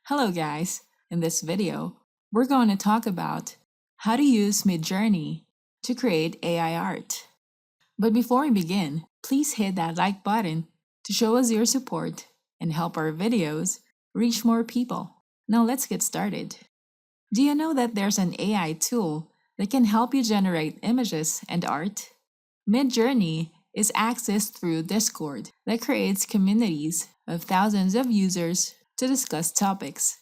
Hello guys! In this video, we're going to talk about how to use MidJourney to create AI art. But before we begin, please hit that like button to show us your support and help our videos reach more people. Now let's get started. Do you know that there's an AI tool that can help you generate images and art? MidJourney is accessed through Discord that creates communities of thousands of users to discuss topics.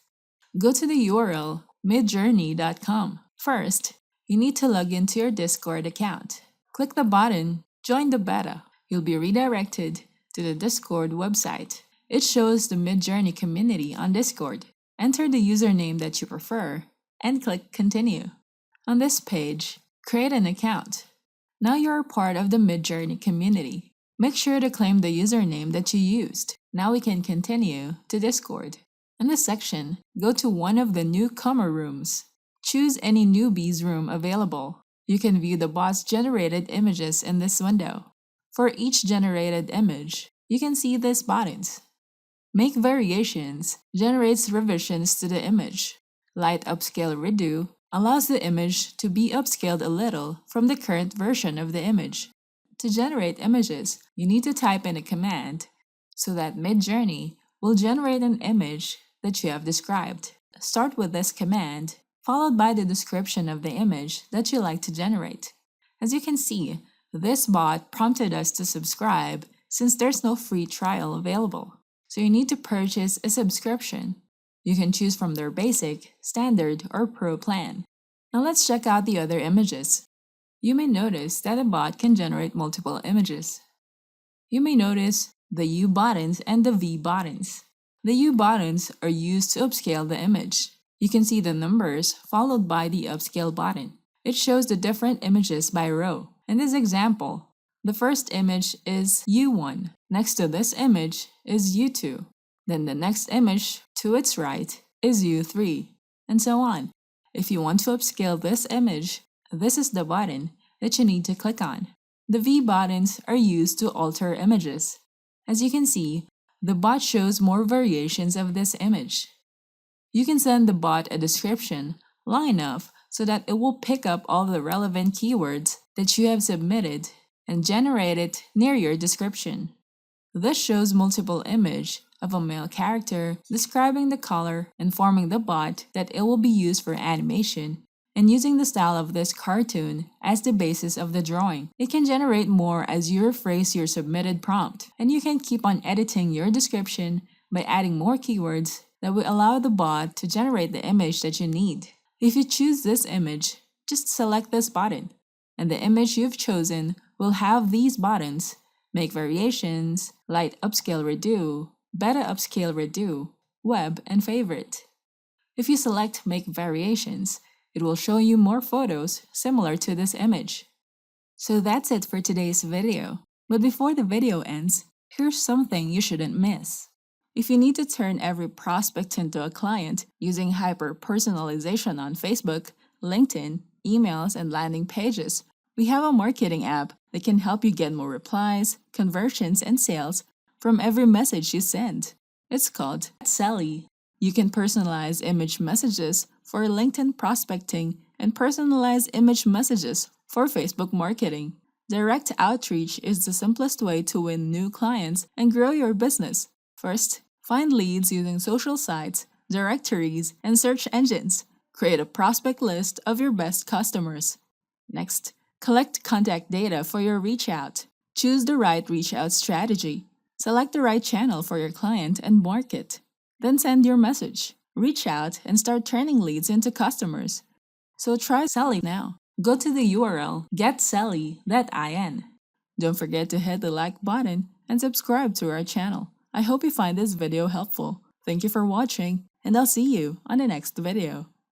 Go to the URL midjourney.com. First, you need to log into your Discord account. Click the button Join the Beta. You'll be redirected to the Discord website. It shows the MidJourney community on Discord. Enter the username that you prefer and click Continue. On this page, create an account. Now you're a part of the MidJourney community. Make sure to claim the username that you used. Now we can continue to Discord. In this section, go to one of the newcomer rooms. Choose any newbie's room available. You can view the bot's generated images in this window. For each generated image, you can see these buttons. Make variations generates revisions to the image. Light Upscale Redo allows the image to be upscaled a little from the current version of the image. To generate images, you need to type in a command so that MidJourney will generate an image that you have described. Start with this command, followed by the description of the image that you like to generate. As you can see, this bot prompted us to subscribe since there's no free trial available. So you need to purchase a subscription. You can choose from their basic, standard, or pro plan. Now let's check out the other images. You may notice that a bot can generate multiple images. You may notice the U buttons and the V buttons. The U buttons are used to upscale the image. You can see the numbers followed by the upscale button. It shows the different images by row. In this example, the first image is U1. Next to this image is U2. Then the next image to its right is U3, and so on. If you want to upscale this image, this is the button that you need to click on. The V buttons are used to alter images. As you can see, the bot shows more variations of this image. You can send the bot a description long enough so that it will pick up all the relevant keywords that you have submitted and generate it near your description. This shows multiple images of a male character describing the color, informing the bot that it will be used for animation, and using the style of this cartoon as the basis of the drawing. It can generate more as you rephrase your submitted prompt, and you can keep on editing your description by adding more keywords that will allow the bot to generate the image that you need. If you choose this image, just select this button, and the image you've chosen will have these buttons: Make Variations, Light Upscale Redo, Beta Upscale Redo, Web, and Favorite. If you select Make Variations, it will show you more photos similar to this image. So that's it for today's video. But before the video ends, here's something you shouldn't miss. If you need to turn every prospect into a client using hyper-personalization on Facebook, LinkedIn, emails, and landing pages, we have a marketing app that can help you get more replies, conversions, and sales from every message you send. It's called Sally. You can personalize image messages for LinkedIn prospecting and personalize image messages for Facebook marketing. Direct outreach is the simplest way to win new clients and grow your business. First, find leads using social sites, directories, and search engines. Create a prospect list of your best customers. Next, collect contact data for your reach out. Choose the right reach out strategy. Select the right channel for your client and market. Then send your message. Reach out and start turning leads into customers. So try Sally now. Go to the URL getsally.in. Don't forget to hit the like button and subscribe to our channel. I hope you find this video helpful. Thank you for watching, and I'll see you on the next video.